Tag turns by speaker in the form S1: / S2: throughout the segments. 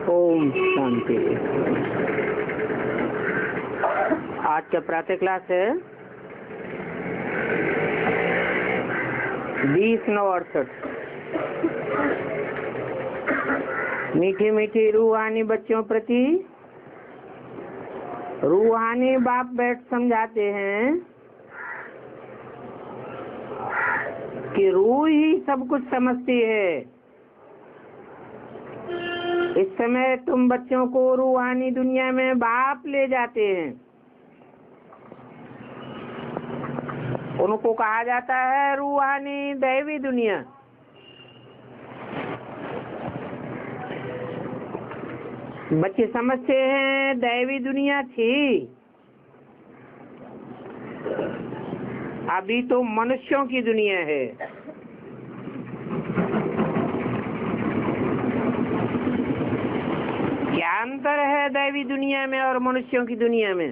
S1: ओम शांति। आज का प्रातः क्लास है 20/9/68। मीठी मीठी रूहानी बच्चों प्रति रूहानी बाप बैठ समझाते हैं कि रूह ही सब कुछ समझती है। इस समय तुम बच्चों को रूहानी दुनिया में बाप ले जाते हैं। उनको कहा जाता है रूहानी दैवी दुनिया। बच्चे समझते हैं दैवी दुनिया थी, अभी तो मनुष्यों की दुनिया है। क्या अंतर है दैवी दुनिया में और मनुष्यों की दुनिया में?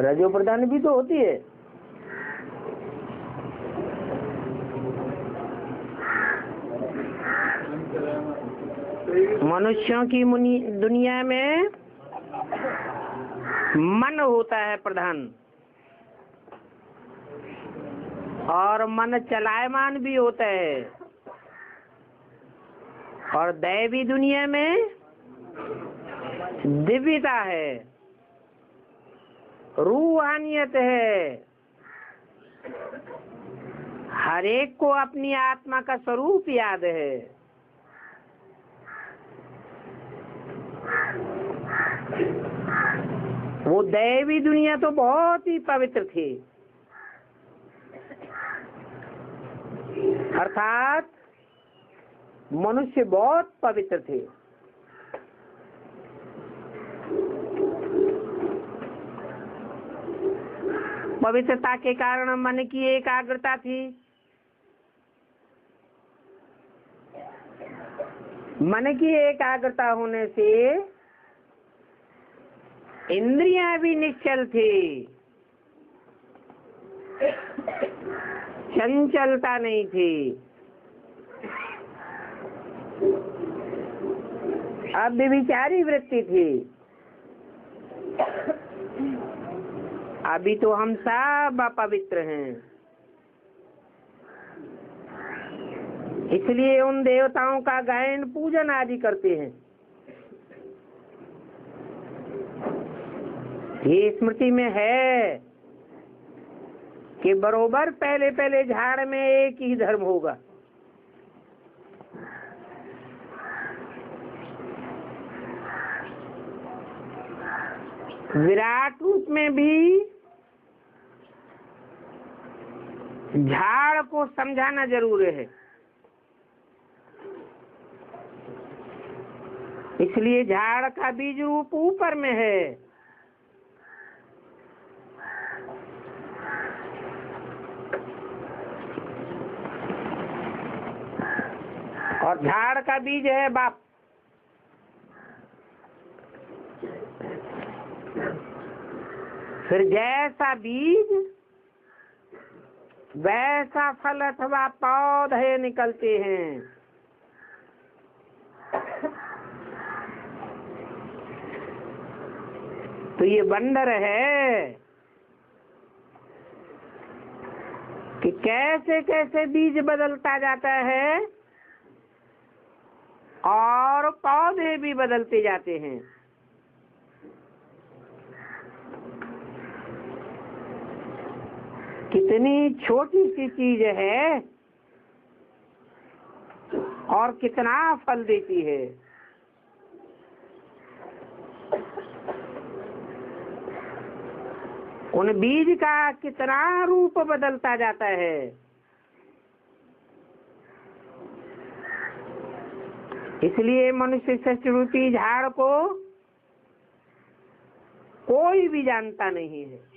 S1: रजो प्रधान भी तो होती है। मनुष्यों की दुनिया में मन होता है प्रधान, और मन चलायमान भी होता है। और दैवी दुनिया में दिव्यता है, रूहानियत है। हर एक को अपनी आत्मा का स्वरूप याद है। वो दैवी दुनिया तो बहुत ही पवित्र थी, अर्थात मनुष्य बहुत पवित्र थे। पवित्रता के कारण मन की एकाग्रता थी। मन की एकाग्रता होने से इंद्रियां भी निश्चल थी, चंचलता नहीं थी। अब विचारी वृत्ति थी। अभी तो हम सब अपवित्र हैं, इसलिए उन देवताओं का गायन पूजन आदि करते हैं। ये स्मृति में है कि बरोबर पहले पहले झाड़ में एक ही धर्म होगा। विराट रूप में भी झाड़ को समझाना जरूर है। इसलिए झाड़ का बीज रूप ऊपर में है, और झाड़ का बीज है बाप। फिर जैसा बीज वैसा फल अथवा पौधे निकलते हैं। तो ये वंडर है कि कैसे कैसे बीज बदलता जाता है और पौधे भी बदलते जाते हैं। कितनी छोटी सी चीज है और कितना फल देती है। उन बीज का कितना रूप बदलता जाता है। इसलिए मनुष्य सृष्टि झाड़ को कोई भी जानता नहीं है।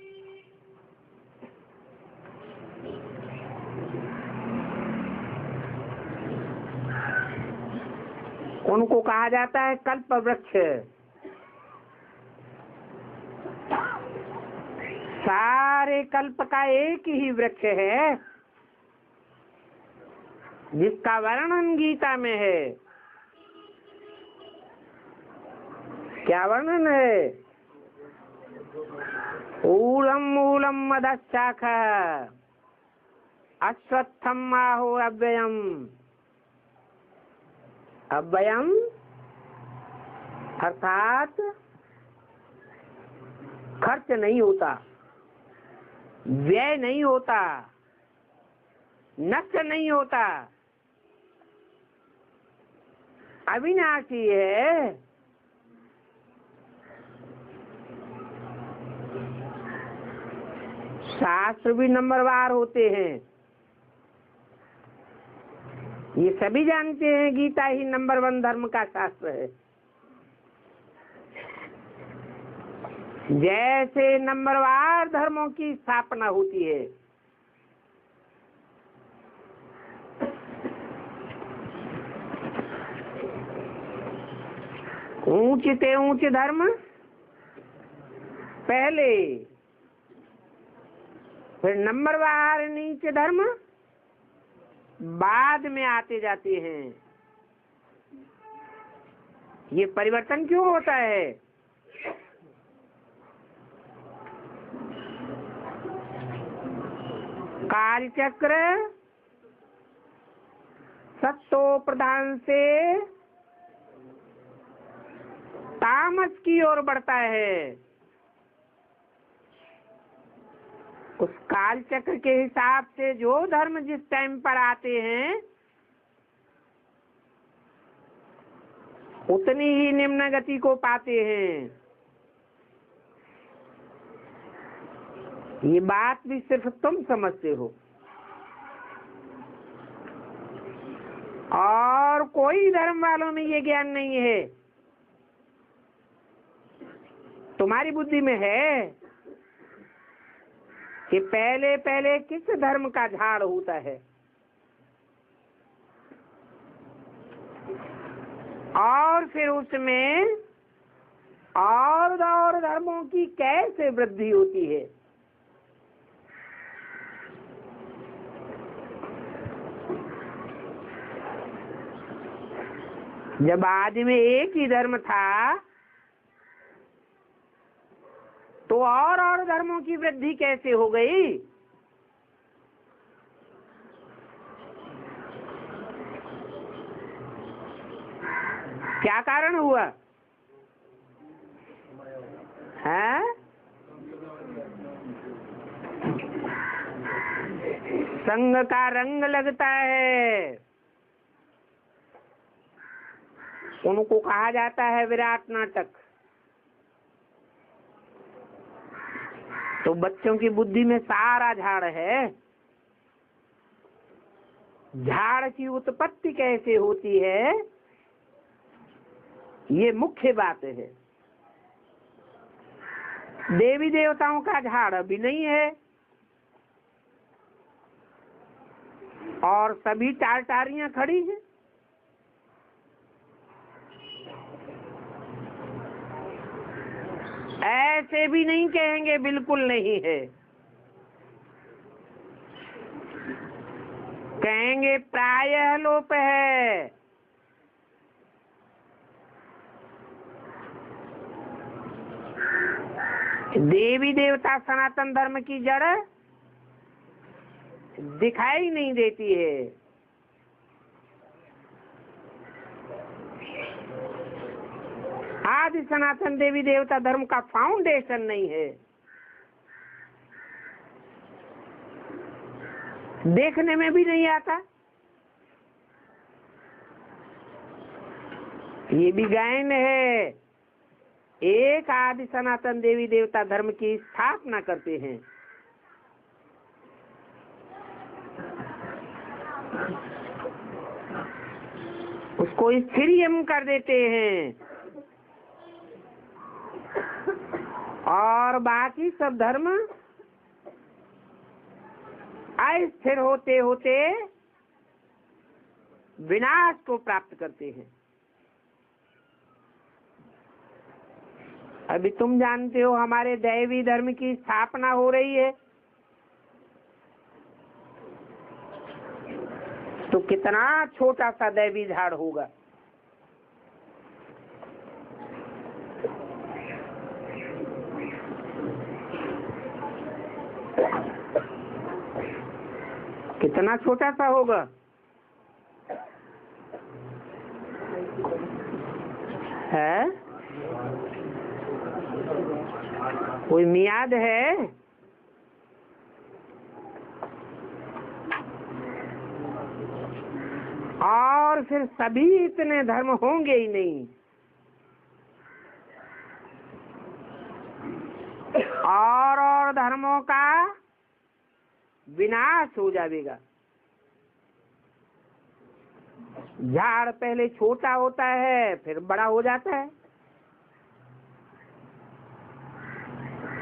S1: उनको कहा जाता है कल्प वृक्ष। कल्प का एक ही वृक्ष है जिसका वर्णन गीता में है। क्या वर्णन है? ऊलम मूलम मदशाखः अश्वत्थम आहो अव्ययम। अव्ययम अर्थात खर्च नहीं होता, व्यय नहीं होता, नष्ट नहीं होता, अविनाशी है। शास्त्र भी नंबरवार होते हैं, ये सभी जानते हैं। गीता ही नंबर 1 धर्म का शास्त्र है। जैसे नंबरवार धर्मों की स्थापना होती है, ऊंचे ऊंचे धर्म पहले, फिर नंबरवार नीचे धर्म बाद में आते जाते हैं। ये परिवर्तन क्यों होता है? काल चक्र सत्तो प्रधान से तामस की ओर बढ़ता है। उस काल चक्र के हिसाब से जो धर्म जिस टाइम पर आते हैं उतनी ही निम्न गति को पाते हैं। ये बात भी सिर्फ तुम समझते हो और कोई धर्म वालों में ये ज्ञान नहीं है। तुम्हारी बुद्धि में है कि पहले पहले किस धर्म का झाड़ होता है और फिर उसमें और धर्मों की कैसे वृद्धि होती है। जब आदि में एक ही धर्म था तो और धर्मों की वृद्धि कैसे हो गई? क्या कारण हुआ है? संग का रंग लगता है, उनको कहा जाता है विराट नाटक। तो बच्चों की बुद्धि में सारा झाड़ है। झाड़ की उत्पत्ति कैसे होती है ये मुख्य बात है। देवी देवताओं का झाड़ अभी नहीं है और सभी टारियां खड़ी हैं। ऐसे भी नहीं कहेंगे बिल्कुल नहीं है, कहेंगे प्रायः लोप है। देवी देवता सनातन धर्म की जड़ दिखाई नहीं देती है। आदि सनातन देवी देवता धर्म का फाउंडेशन नहीं है, देखने में भी नहीं आता। ये भी गायन है। एक आदि सनातन देवी देवता धर्म की स्थापना करते हैं, उसको स्थिरियम कर देते हैं और बाकी सब धर्म अस्थिर होते होते विनाश को प्राप्त करते हैं। अभी तुम जानते हो हमारे दैवी धर्म की स्थापना हो रही है, तो कितना छोटा सा दैवी झाड़ होगा। कितना छोटा सा होगा। है कोई मियाद है? और फिर सभी इतने धर्म होंगे ही नहीं, और धर्मों का विनाश हो जाएगा। झाड़ पहले छोटा होता है फिर बड़ा हो जाता है।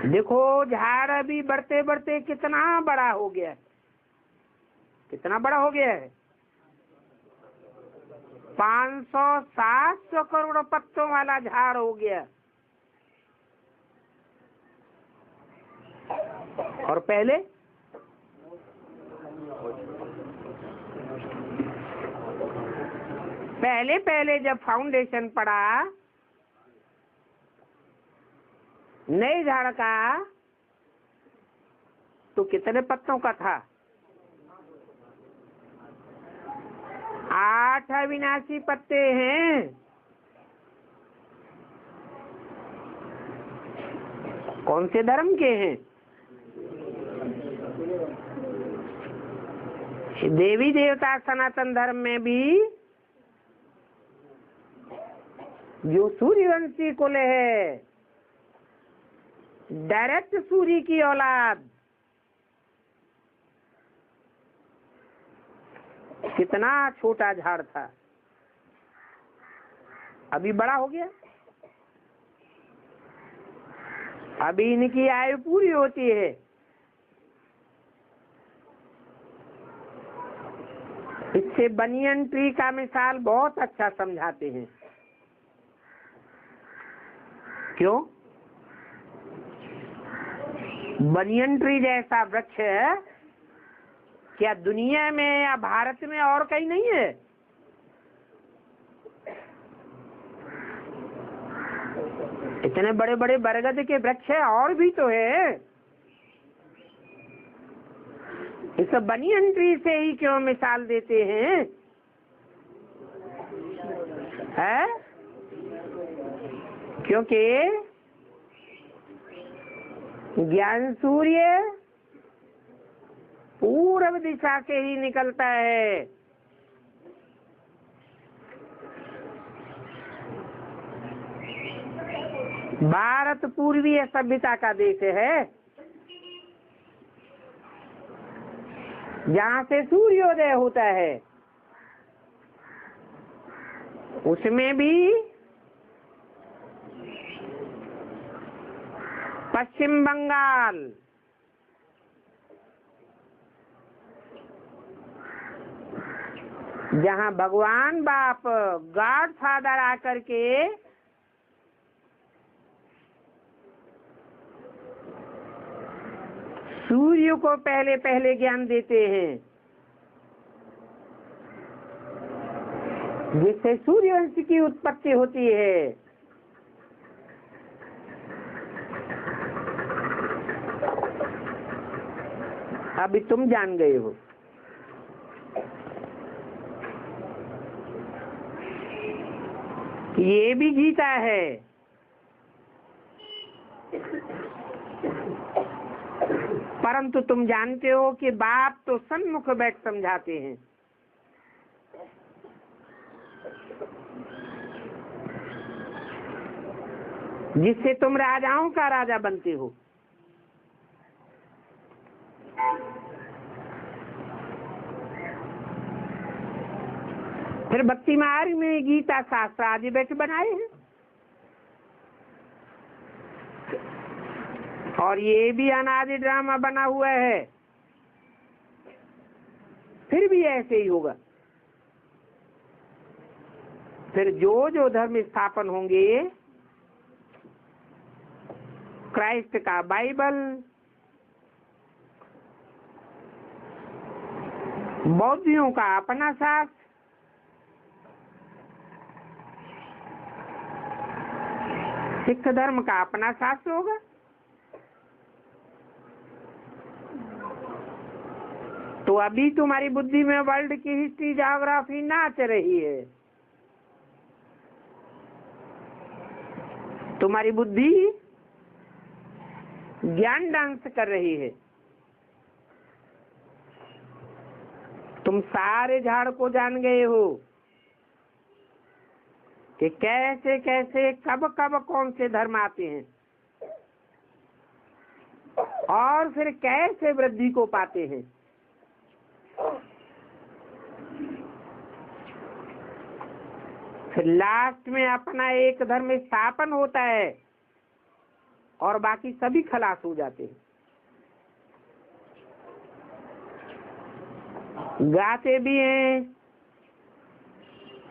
S1: देखो झाड़ अभी बढ़ते बढ़ते कितना बड़ा हो गया है, कितना बड़ा हो गया है। 500-700 करोड़ पत्तों वाला झाड़ हो गया। और पहले पहले जब फाउंडेशन पड़ा नए झाड़ का तो कितने पत्तों का था? 8 अविनाशी पत्ते हैं। कौन से धर्म के हैं? देवी देवता सनातन धर्म में भी जो सूर्यवंशी कुल है, डायरेक्ट सूर्य की औलाद, कितना छोटा झाड़ था अभी बड़ा हो गया। अभी इनकी आयु पूरी होती है। इससे बनियन ट्री का मिसाल बहुत अच्छा समझाते हैं। क्यों? बनियन ट्री जैसा वृक्ष क्या दुनिया में या भारत में और कहीं नहीं है? इतने बड़े बड़े बरगद के वृक्ष है और भी तो है। इस बनियन ट्री से ही क्यों मिसाल देते हैं? है क्योंकि ज्ञान सूर्य पूर्व दिशा से ही निकलता है। भारत पूर्वीय सभ्यता का देश है जहाँ से सूर्योदय होता है। उसमें भी पश्चिम बंगाल, जहाँ भगवान बाप गॉड फादर आकर के सूर्य को पहले पहले ज्ञान देते हैं, जिससे सूर्यवंश की उत्पत्ति होती है। अभी तुम जान गए हो। ये भी गीता है। परंतु तुम जानते हो कि बाप तो सन्मुख बैठ समझाते हैं। जिससे तुम राजाओं का राजा बनते हो। फिर भक्ति मार्ग में गीता शास्त्र आदि बैठ बनाए हैं। और ये भी अनादि ड्रामा बना हुआ है। फिर भी ऐसे ही होगा। फिर जो जो धर्म स्थापन होंगे, क्राइस्ट का बाइबल, बौद्धियों का अपना शास्त्र, सिख धर्म का अपना शास्त्र होगा। तो अभी तुम्हारी बुद्धि में वर्ल्ड की हिस्ट्री ज्योग्राफी नाच रही है, तुम्हारी बुद्धि ज्ञान डांस कर रही है। तुम सारे झाड़ को जान गए हो कि कैसे कैसे कब कब कौन से धर्म आते हैं और फिर कैसे वृद्धि को पाते हैं। फिर लास्ट में अपना एक धर्म स्थापन होता है और बाकी सभी खलास हो जाते हैं। गाते भी हैं,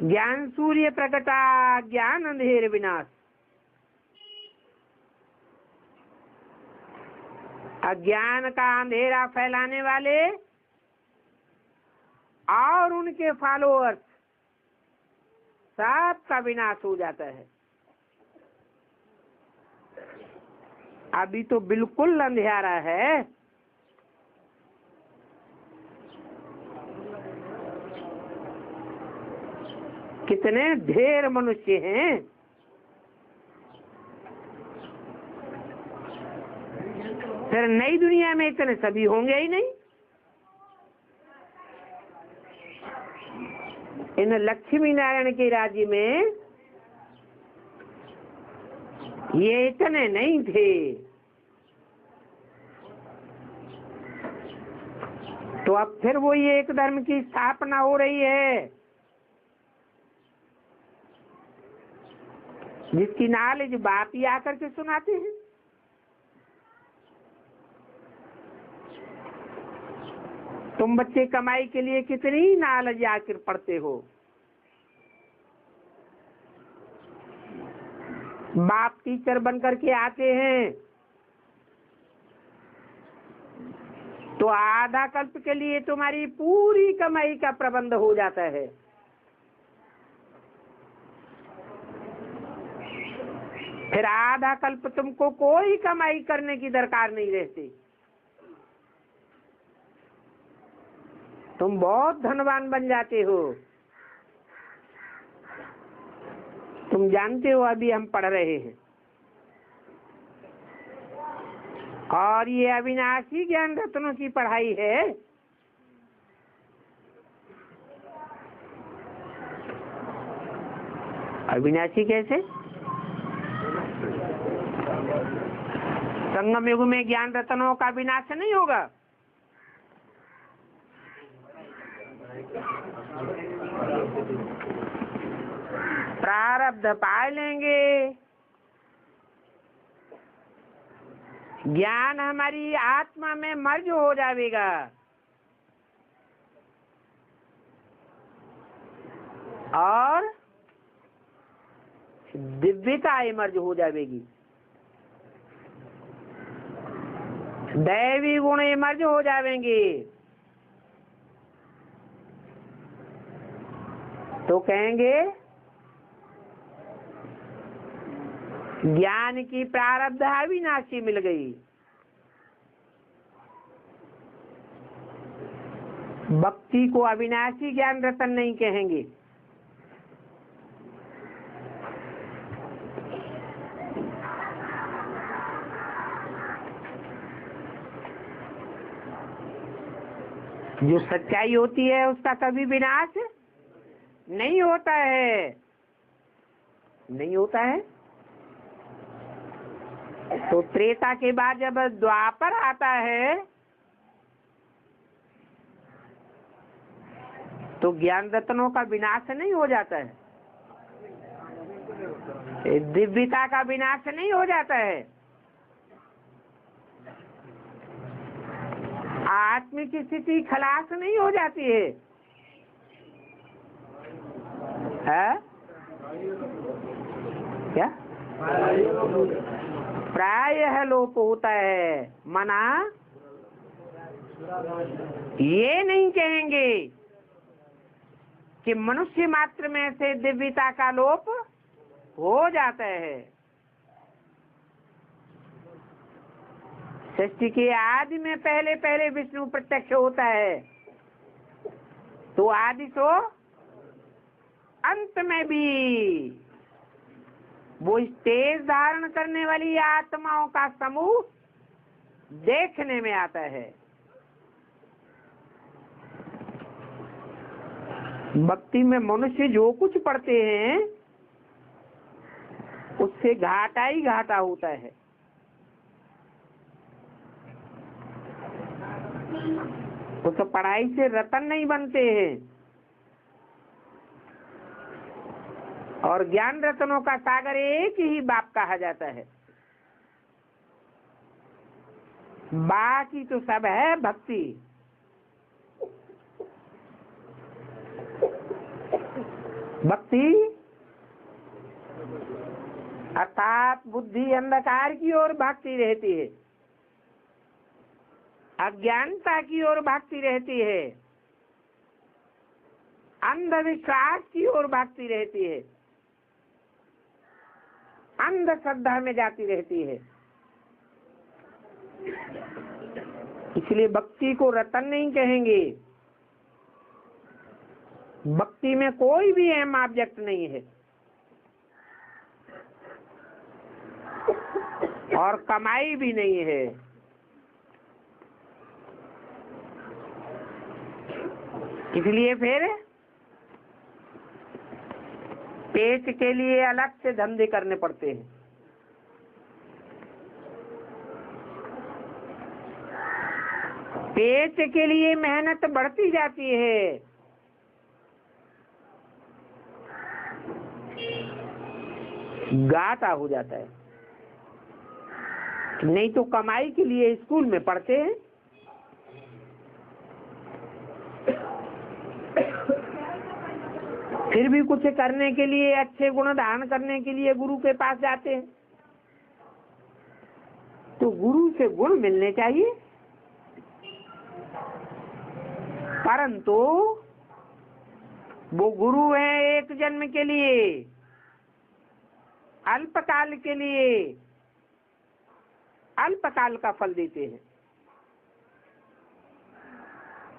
S1: ज्ञान सूर्य प्रकटा ज्ञान अंधेर विनाश। अज्ञान का अंधेरा फैलाने वाले और उनके फॉलोअर्स सबका विनाश हो जाता है। अभी तो बिल्कुल अंधेरा है। कितने ढेर मनुष्य हैं, फिर नई दुनिया में इतने सभी होंगे ही नहीं। इन लक्ष्मी नारायण के राज्य में ये इतने नहीं थे। तो अब फिर वो ये एक धर्म की स्थापना हो रही है जिसकी नॉलेज बाप ही आकर के सुनाते हैं। तुम बच्चे कमाई के लिए कितनी नॉलेज आकर पढ़ते हो, बाप टीचर बनकर के आते हैं तो आधा कल्प के लिए तुम्हारी पूरी कमाई का प्रबंध हो जाता है। फिर आधा कल्प तुमको कोई कमाई करने की दरकार नहीं रहती। तुम बहुत धनवान बन जाते हो। तुम जानते हो अभी हम पढ़ रहे हैं और ये अविनाशी ज्ञान रत्नों की पढ़ाई है। अविनाशी कैसे? संगम युग में ज्ञान रत्नों का विनाश नहीं होगा। प्रारब्ध पाए लेंगे, ज्ञान हमारी आत्मा में मर्ज हो जाएगा और दिव्यता इमर्ज हो जाएगी, दैवी गुण इमर्ज हो जाएंगे। तो कहेंगे ज्ञान की प्रारब्ध अविनाशी मिल गई। भक्ति को अविनाशी ज्ञान रतन नहीं कहेंगे। जो सच्चाई होती है उसका कभी विनाश नहीं होता है, नहीं होता है। तो त्रेता के बाद जब द्वापर आता है तो ज्ञान रत्नों का विनाश नहीं हो जाता है, दिव्यता का विनाश नहीं हो जाता है, आत्मिक स्थिति खलास नहीं हो जाती है, क्या प्रायः लोप होता है। मना ये नहीं कहेंगे कि मनुष्य मात्र में से दिव्यता का लोप हो जाता है। सृष्टि के आदि में पहले पहले विष्णु प्रत्यक्ष होता है, तो आदि सो अंत में भी वो तेज धारण करने वाली आत्माओं का समूह देखने में आता है। भक्ति में मनुष्य जो कुछ पढ़ते हैं उससे घाटा ही घाटा होता है। उस पढ़ाई से रतन नहीं बनते हैं, और ज्ञान रत्नों का सागर एक ही बाप कहा जाता है। बाकी तो सब है भक्ति। भक्ति अर्थात बुद्धि अंधकार की ओर भागती रहती है, अज्ञानता की ओर भागती रहती है, अंधविश्वास की ओर भागती रहती है, अंधश्रद्धा में जाती रहती है। इसलिए भक्ति को रतन नहीं कहेंगे। भक्ति में कोई भी अहम ऑब्जेक्ट नहीं है, और कमाई भी नहीं है। इसलिए फिर पेट के लिए अलग से धंधे करने पड़ते हैं। पेट के लिए मेहनत बढ़ती जाती है, घाटा हो जाता है। नहीं तो कमाई के लिए स्कूल में पढ़ते हैं, फिर भी कुछ करने के लिए, अच्छे गुण धारण करने के लिए गुरु के पास जाते हैं। तो गुरु से गुण मिलने चाहिए, परंतु वो गुरु है एक जन्म के लिए, अल्पकाल के लिए, अल्पकाल का फल देते हैं।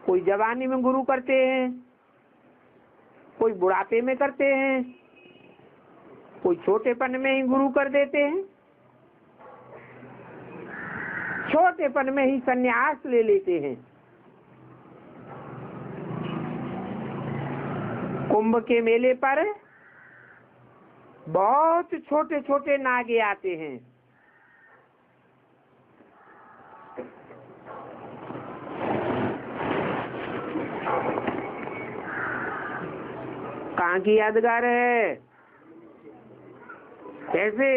S1: कोई जवानी में गुरु करते हैं, कोई बुढ़ापे में करते हैं, कोई छोटेपन में ही गुरु कर देते हैं, छोटेपन में ही संन्यास ले लेते हैं। कुंभ के मेले पर बहुत छोटे छोटे नागे आते हैं, कहाँ की यादगार है? कैसे?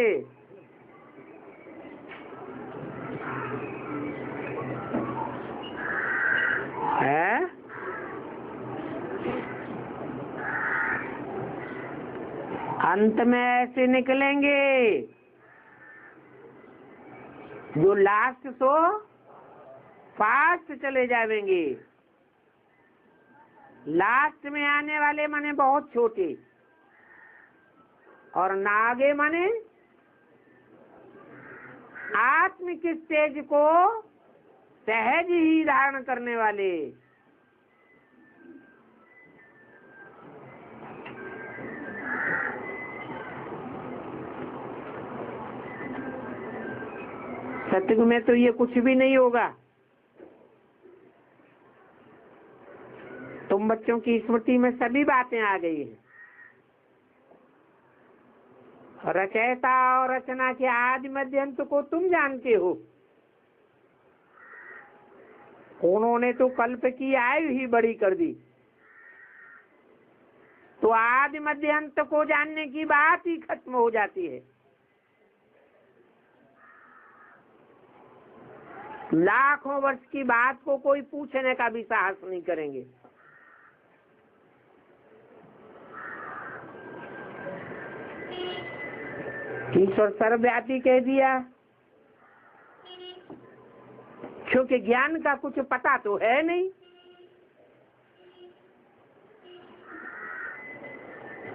S1: है? अंत में ऐसे निकलेंगे जो लास्ट सो फास्ट चले जाएंगे। लास्ट में आने वाले माने बहुत छोटे, और नागे माने आत्मिक स्टेज को सहज ही धारण करने वाले। सत्युग में तो ये कुछ भी नहीं होगा। तुम बच्चों की स्मृति में सभी बातें आ गई हैं। रचयिता और रचना के आदि मध्य अंत को तुम जानते हो। उन्होंने तो कल्प की आयु ही बड़ी कर दी, तो आदि मध्य अंत को जानने की बात ही खत्म हो जाती है। लाखों वर्ष की बात को कोई पूछने का भी साहस नहीं करेंगे। ईश्वर सर्वव्यापी कह दिया, क्योंकि ज्ञान का कुछ पता तो है नहीं।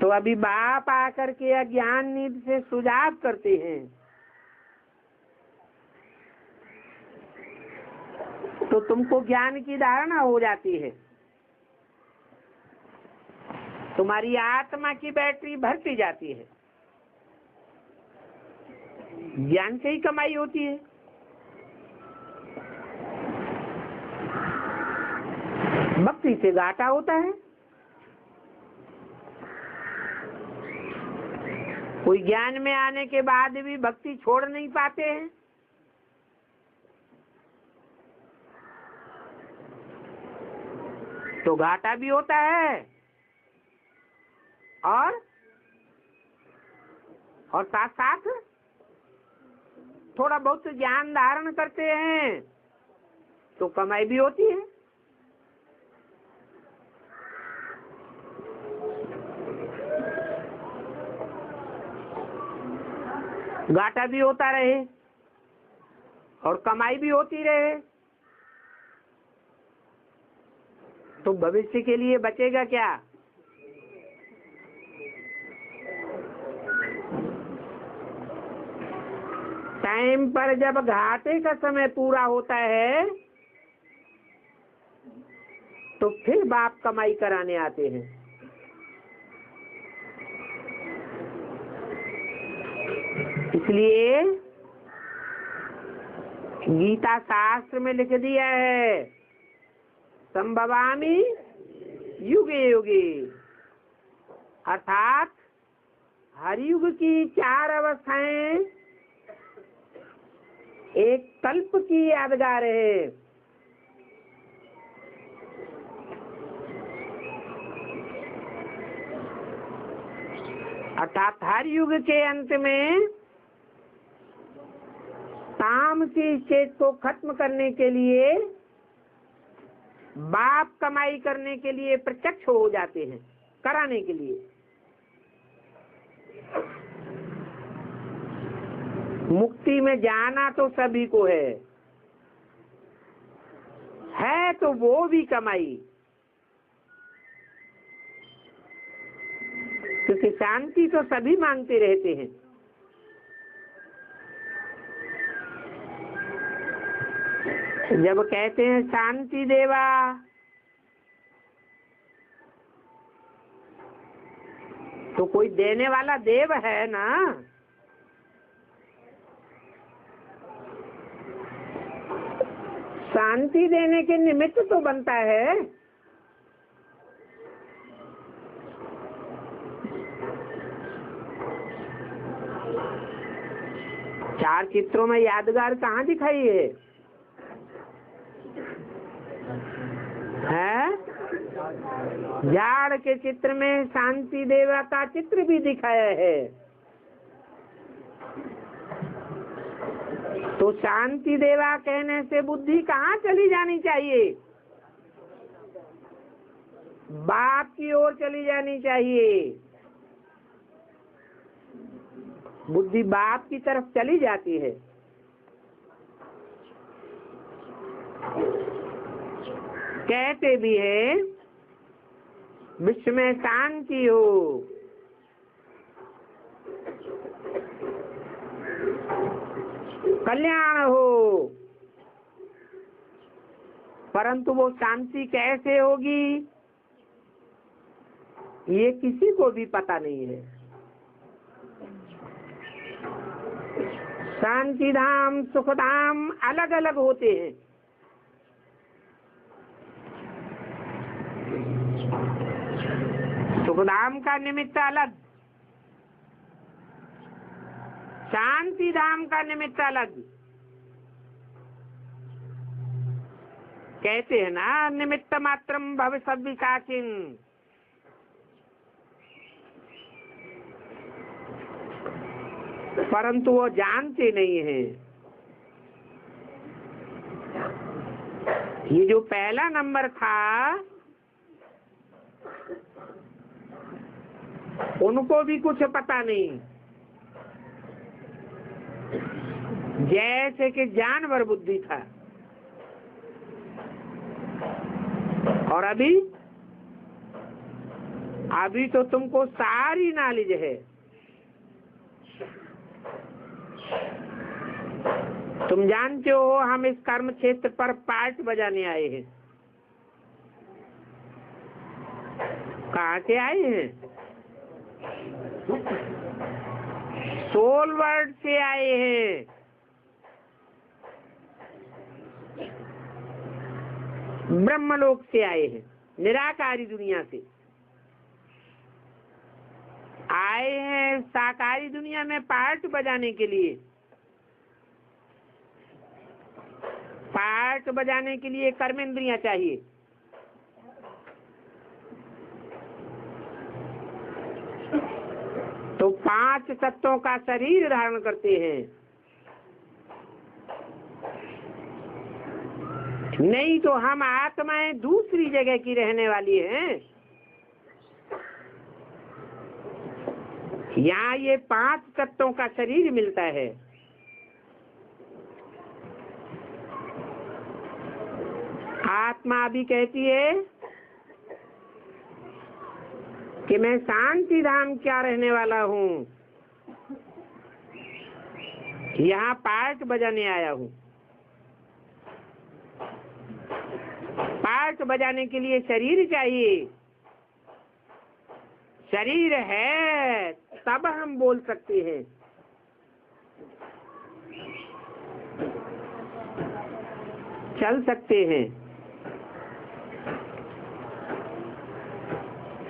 S1: तो अभी बाप आकर के अज्ञान नीति से सुझाव करते हैं, तो तुमको ज्ञान की धारणा हो जाती है, तुम्हारी आत्मा की बैटरी भरती जाती है। ज्ञान से ही कमाई होती है। भक्ति से घाटा होता है। कोई ज्ञान में आने के बाद भी भक्ति छोड़ नहीं पाते हैं। तो घाटा भी होता है और साथ साथ थोड़ा बहुत ज्ञान धारण करते हैं तो कमाई भी होती है। घाटा भी होता रहे और कमाई भी होती रहे तो भविष्य के लिए बचेगा क्या? टाइम पर जब घाटे का समय पूरा होता है तो फिर बाप कमाई कराने आते हैं। इसलिए गीता शास्त्र में लिख दिया है, संभवामि युगे युगे, अर्थात हर युग की 4 अवस्थाएं एक कल्प की यादगार है। अर्थात हर युग के अंत में काम की चेत को खत्म करने के लिए बाप कमाई करने के लिए प्रत्यक्ष हो जाते हैं, कराने के लिए। मुक्ति में जाना तो सभी को है तो वो भी कमाई, क्योंकि शांति तो सभी मांगते रहते हैं। जब कहते हैं शांति देवा, तो कोई देने वाला देव है ना। शांति देने के निमित्त तो बनता है। चार चित्रों में यादगार कहाँ दिखाई है? झाड़ के चित्र में शांति देवा का चित्र भी दिखाया है। तो शांति देवा कहने से बुद्धि कहाँ चली जानी चाहिए? बाप की ओर चली जानी चाहिए। बुद्धि बाप की तरफ चली जाती है। कहते भी है विश्व में शांति हो, कल्याण हो, परंतु वो शांति कैसे होगी ये किसी को भी पता नहीं है। शांति धाम सुख धाम अलग अलग होते हैं। सुखधाम का निमित्त अलग, शांति धाम का निमित्त अलग। कहते हैं ना, निमित्त मात्रम भविष्यद् विकासिन। परंतु वो जानते नहीं है। ये जो पहला नंबर था, उनको भी कुछ पता नहीं। जैसे कि जानवर बुद्धि था, और अभी तो तुमको सारी नॉलेज है। तुम जानते हो हम इस कर्म क्षेत्र पर पार्ट बजाने आए हैं। कहाँ से आए हैं? सोल वर्ल्ड से आए हैं। ब्रह्मलोक से आए हैं, निराकारी दुनिया से आए हैं साकारी दुनिया में पार्ट बजाने के लिए। पार्ट बजाने के लिए कर्मेंद्रियां चाहिए। तो 5 तत्वों का शरीर धारण करते हैं। नहीं तो हम आत्माएं दूसरी जगह की रहने वाली हैं। यहाँ ये 5 तत्वों का शरीर मिलता है। आत्मा भी कहती है कि मैं शांति धाम क्या रहने वाला हूँ, यहाँ पार्ट बजाने आया हूँ। पार्ट बजाने के लिए शरीर चाहिए। शरीर है तब हम बोल सकते हैं। चल सकते हैं।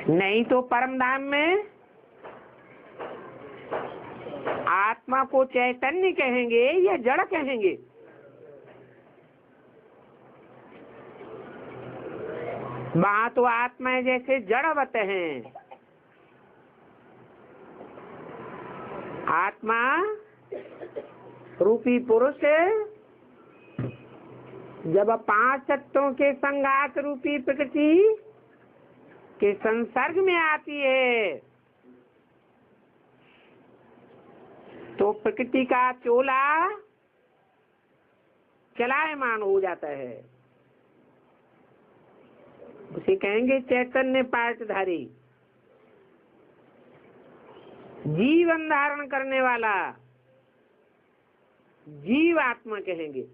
S1: नहीं तो परम धाम में आत्मा को चैतन्य कहेंगे या जड़ कहेंगे? वहां तो आत्मा जैसे जड़वत हैं। आत्मा रूपी पुरुष जब 5 तत्वों के संघात रूपी प्रकृति के संसर्ग में आती है तो प्रकृति का चोला चलायमान हो जाता है। उसे कहेंगे चैतन्य पार्टधारी, जीवन धारण करने वाला जीव आत्मा कहेंगे।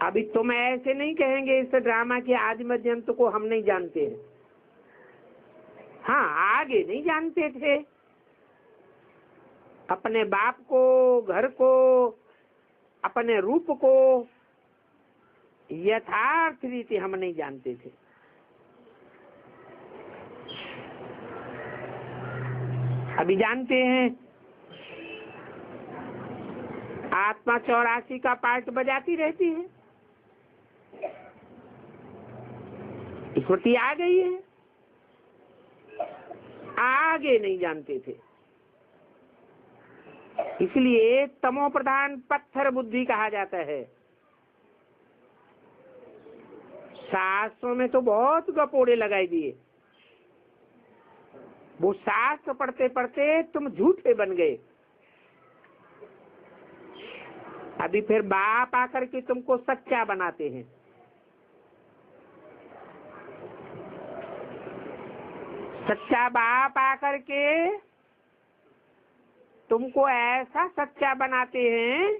S1: अभी तुम ऐसे नहीं कहेंगे इस ड्रामा के आदि मध्य अंत को हम नहीं जानते हैं। हाँ, आगे नहीं जानते थे। अपने बाप को, घर को, अपने रूप को यथार्थ रीति हम नहीं जानते थे। अभी जानते हैं। आत्मा 84 का पार्ट बजाती रहती है। स्मृति आ गई है। आगे नहीं जानते थे, इसलिए तमो प्रधान पत्थर बुद्धि कहा जाता है। शास्त्रों में तो बहुत गपोड़े लगाई दिए। वो शास्त्र पढ़ते पढ़ते तुम झूठे बन गए। अभी फिर बाप आकर के तुमको सच्चा बनाते हैं। सच्चा बाप आकर के तुमको ऐसा सच्चा बनाते हैं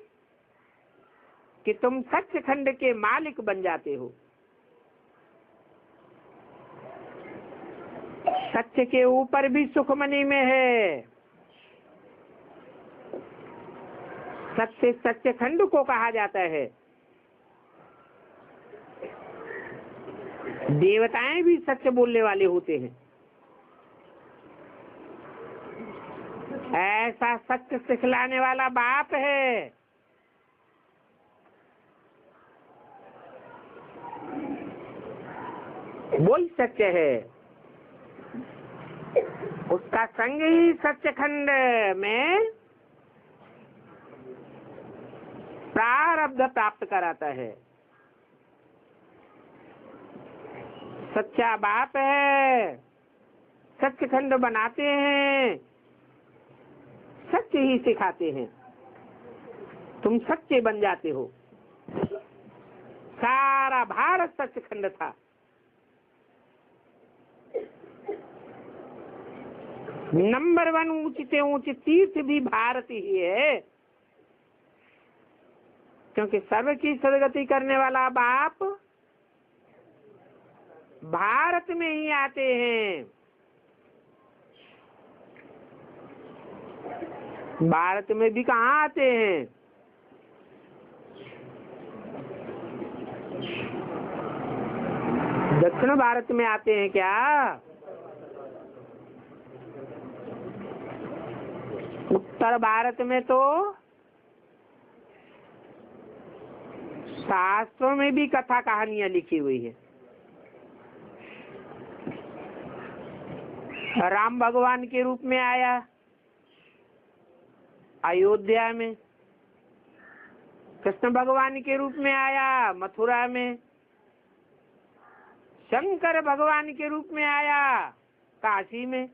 S1: कि तुम सचखंड के मालिक बन जाते हो। सत्य के ऊपर भी सुखमनी में है। सत्य सचखंड को कहा जाता है। देवताएं भी सच बोलने वाले होते हैं। ऐसा सत्य सिखलाने वाला बाप है। वही सत्य है। उसका संग ही सचखंड में प्रारब्ध प्राप्त कराता है। सच्चा बाप है। सचखंड बनाते हैं, सत्य ही सिखाते हैं। तुम सच्चे बन जाते हो। सारा भारत सचखंड था। नंबर 1 ऊंचे से ऊंचे तीर्थ भी भारत ही है, क्योंकि सर्व की सदगति करने वाला बाप भारत में ही आते हैं। भारत में भी कहाँ आते हैं? दक्षिण भारत में आते हैं क्या? उत्तर भारत में तो शास्त्रों में भी कथा कहानियां लिखी हुई है। राम भगवान के रूप में आया अयोध्या में, कृष्ण भगवान के रूप में आया मथुरा में, शंकर भगवान के रूप में आया काशी में।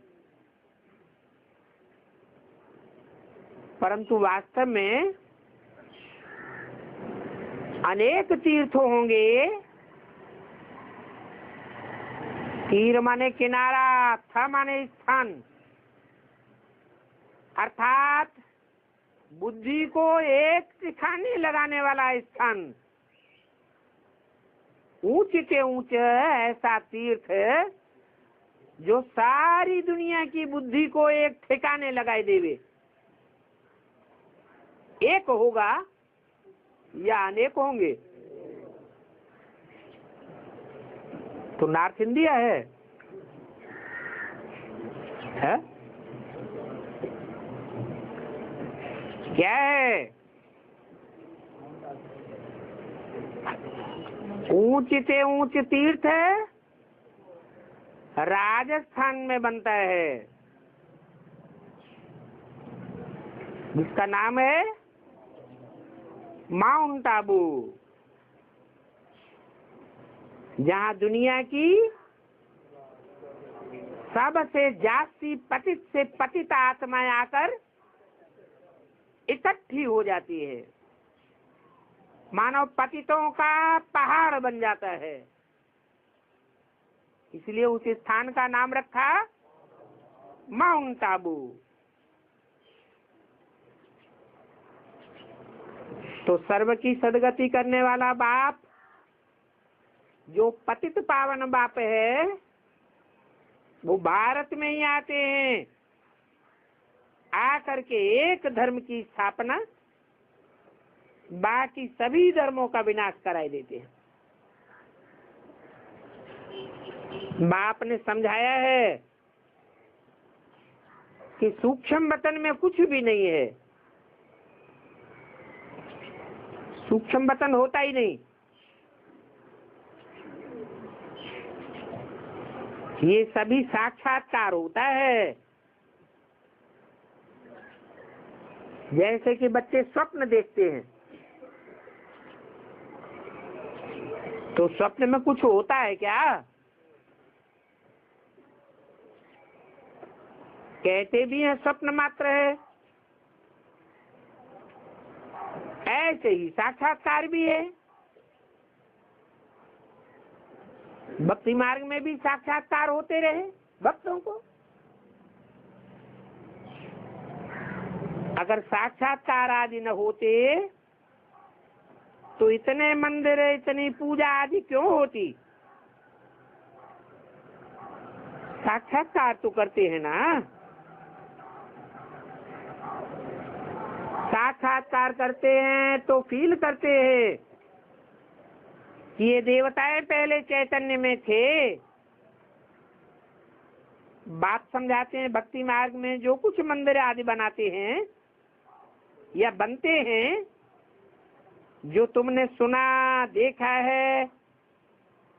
S1: परंतु वास्तव में अनेक तीर्थ होंगे। तीर माने किनारा, थ माने स्थान, अर्थात बुद्धि को एक ठिकाने लगाने वाला स्थान। ऊंच के ऊंच ऐसा तीर्थ जो सारी दुनिया की बुद्धि को एक ठिकाने लगाए देवे। एक होगा या अनेक होंगे? तो नॉर्थ इंडिया है? क्या है? ऊंच से ऊंच तीर्थ है, राजस्थान में बनता है, जिसका नाम है माउंट आबू, जहां दुनिया की सबसे जास्ती पतित से पतित आत्माएं आकर इकट्ठी हो जाती है। मानव पतितों का पहाड़ बन जाता है, इसलिए उस स्थान का नाम रखा माउंट आबू। तो सर्व की सदगति करने वाला बाप जो पतित पावन बाप है, वो भारत में ही आते हैं, आकर के एक धर्म की स्थापना, बाकी सभी धर्मों का विनाश कराई देते हैं। बाप ने समझाया है कि सूक्ष्म वतन में कुछ भी नहीं है, सूक्ष्म वतन होता ही नहीं। ये सभी साक्षात्कार होता है। जैसे कि बच्चे स्वप्न देखते हैं, तो स्वप्न में कुछ होता है क्या? कहते भी हैं स्वप्न मात्र है। ऐसे ही साक्षात्कार भी है। भक्ति मार्ग में भी साक्षात्कार होते रहे भक्तों को। अगर साक्षात्कार आदि न होते तो इतने मंदिर, इतनी पूजा आदि क्यों होती? साक्षात्कार तो करते हैं ना। साक्षात्कार करते हैं तो फील करते हैं कि ये देवताएं पहले चैतन्य में थे। बात समझाते हैं भक्ति मार्ग में जो कुछ मंदिर आदि बनाते हैं या बनते हैं, जो तुमने सुना देखा है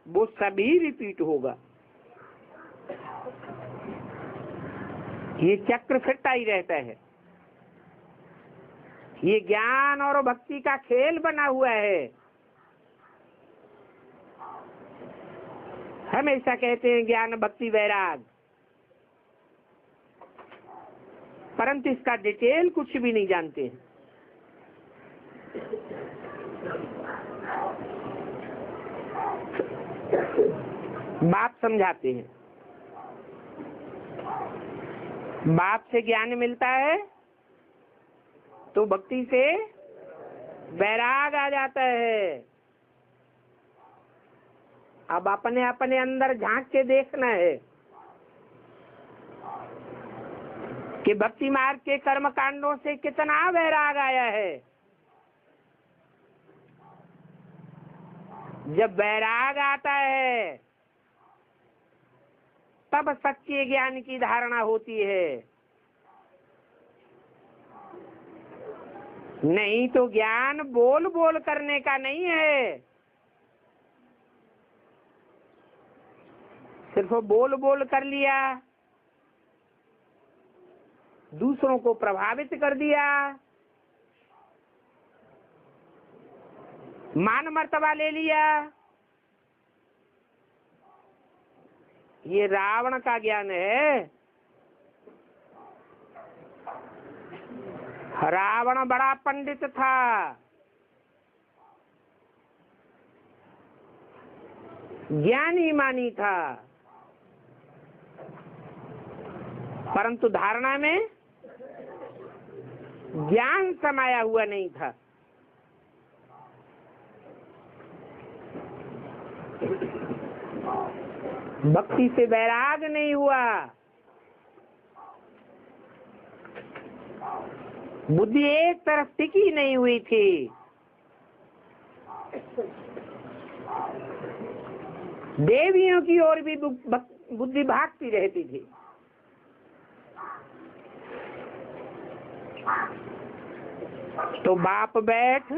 S1: वो सभी रिपीट होगा। ये चक्र फिरता ही रहता है। ये ज्ञान और भक्ति का खेल बना हुआ है। हमेशा कहते हैं ज्ञान भक्ति वैराग, परंतु इसका डिटेल कुछ भी नहीं जानते हैं। बाप समझाते हैं, बाप से ज्ञान मिलता है तो भक्ति से वैराग आ जाता है। अब अपने अपने अंदर झांक के देखना है कि भक्ति मार्ग के कर्म कांडों से कितना वैराग आया है। जब वैराग आता है तब सच्चे ज्ञान की धारणा होती है, नहीं तो ज्ञान बोल बोल करने का नहीं है। सिर्फ बोल बोल कर लिया, दूसरों को प्रभावित कर दिया, मान मर्तबा ले लिया, ये रावण का ज्ञान है। रावण बड़ा पंडित था, ज्ञानी मानी था, परंतु धारणा में ज्ञान समाया हुआ नहीं था। भक्ति से वैराग नहीं हुआ, बुद्धि एक तरफ टिकी नहीं हुई थी। देवियों की ओर भी बुद्धि भागती रहती थी। तो बाप बैठ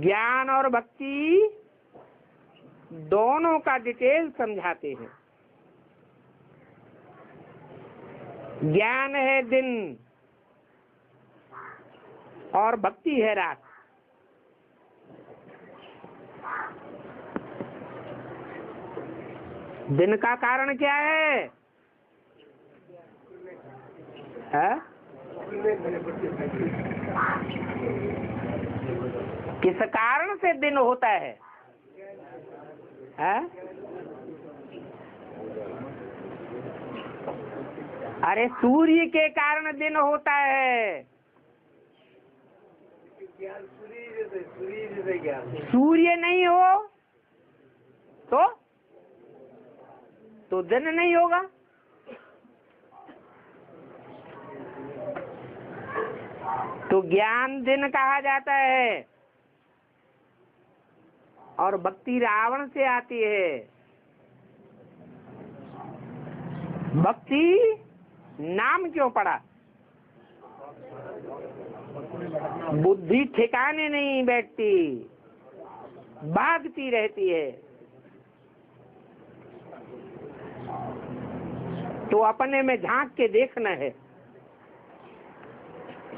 S1: ज्ञान और भक्ति दोनों का डिटेल समझाते हैं। ज्ञान है दिन और भक्ति है रात। दिन का कारण क्या है? किस कारण से दिन होता है? अरे सूर्य के कारण दिन होता है। सूर्य नहीं हो तो दिन नहीं होगा। तो ज्ञान दिन कहा जाता है और भक्ति रावण से आती है। भक्ति नाम क्यों पड़ा? बुद्धि ठिकाने नहीं बैठती, भागती रहती है। तो अपने में झांक के देखना है।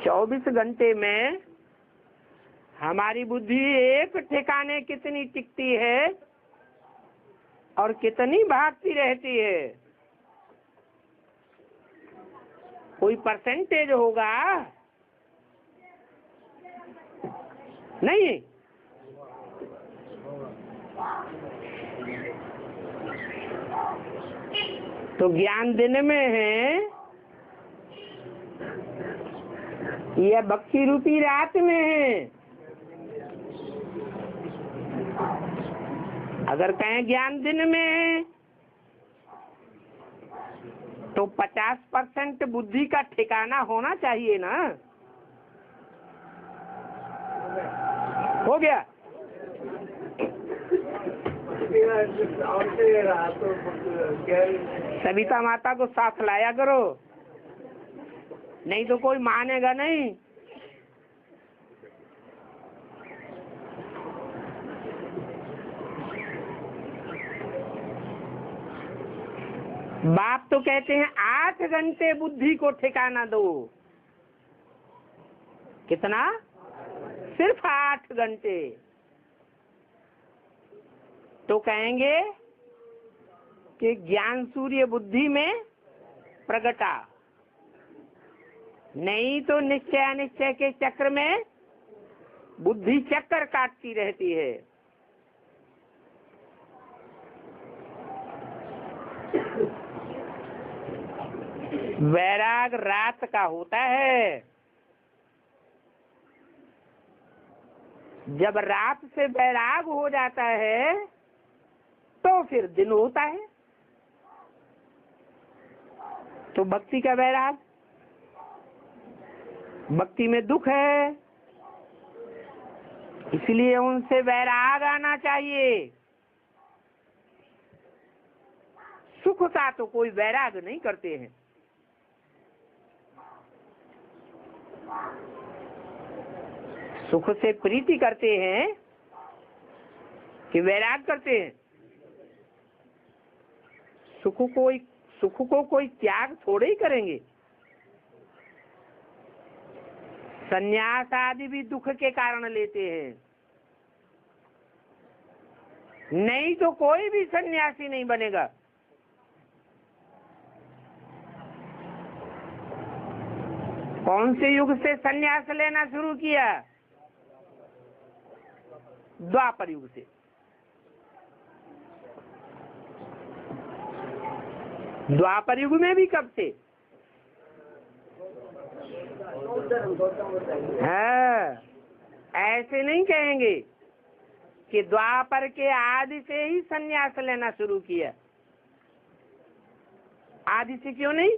S1: 24 घंटे में हमारी बुद्धि एक ठिकाने कितनी टिकती है और कितनी भागती रहती है? कोई परसेंटेज होगा? नहीं। तो ज्ञान दिन में है या भक्ति रूपी रात में है? अगर कहें ज्ञान दिन में है तो 50% बुद्धि का ठिकाना होना चाहिए ना। हो गया। सविता माता को साथ लाया करो, नहीं तो कोई मानेगा नहीं। बाप तो कहते हैं 8 घंटे बुद्धि को ठिकाना दो। कितना? सिर्फ 8 घंटे। तो कहेंगे कि ज्ञान सूर्य बुद्धि में प्रगटा, नहीं तो निश्चय अनिश्चय के चक्र में बुद्धि चक्कर काटती रहती है। वैराग रात का होता है। जब रात से वैराग हो जाता है तो फिर दिन होता है। तो भक्ति का वैराग, भक्ति में दुख है, इसलिए उनसे वैराग आना चाहिए। सुख का तो कोई वैराग नहीं करते हैं। सुख से प्रीति करते हैं कि वैराग करते हैं। सुख को कोई त्याग थोड़े ही करेंगे। संन्यास आदि भी दुख के कारण लेते हैं, नहीं तो कोई भी सन्यासी नहीं बनेगा। कौन से युग से सन्यास लेना शुरू किया? द्वापर युग से। द्वापर युग में भी कब से? हाँ, ऐसे नहीं कहेंगे कि द्वापर के आदि से ही सन्यास लेना शुरू किया। आदि से क्यों नहीं?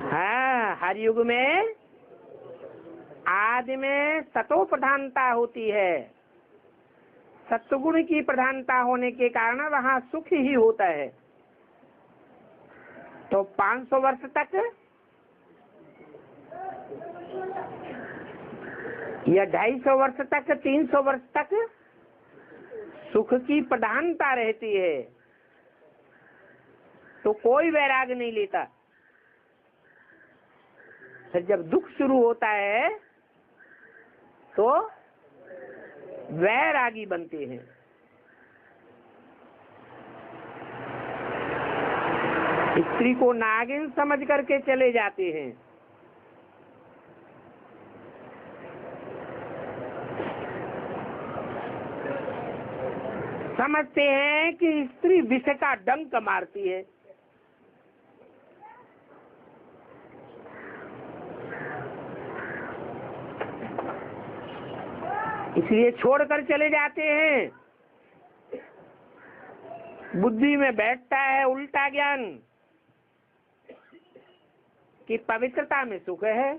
S1: हाँ, हर युग में आदि में सतो प्रधानता होती है। सत्वगुण की प्रधानता होने के कारण वहाँ सुख ही होता है। तो 500 वर्ष तक या 250 वर्ष तक, 300 वर्ष तक सुख की प्रधानता रहती है, तो कोई वैराग नहीं लेता। फिर जब दुख शुरू होता है तो वैरागी बनते हैं। स्त्री को नागिन समझ करके चले जाते हैं। समझते हैं कि स्त्री विष का डंक मारती है। इसलिए छोड़कर चले जाते हैं। बुद्धि में बैठता है उल्टा ज्ञान कि पवित्रता में सुख है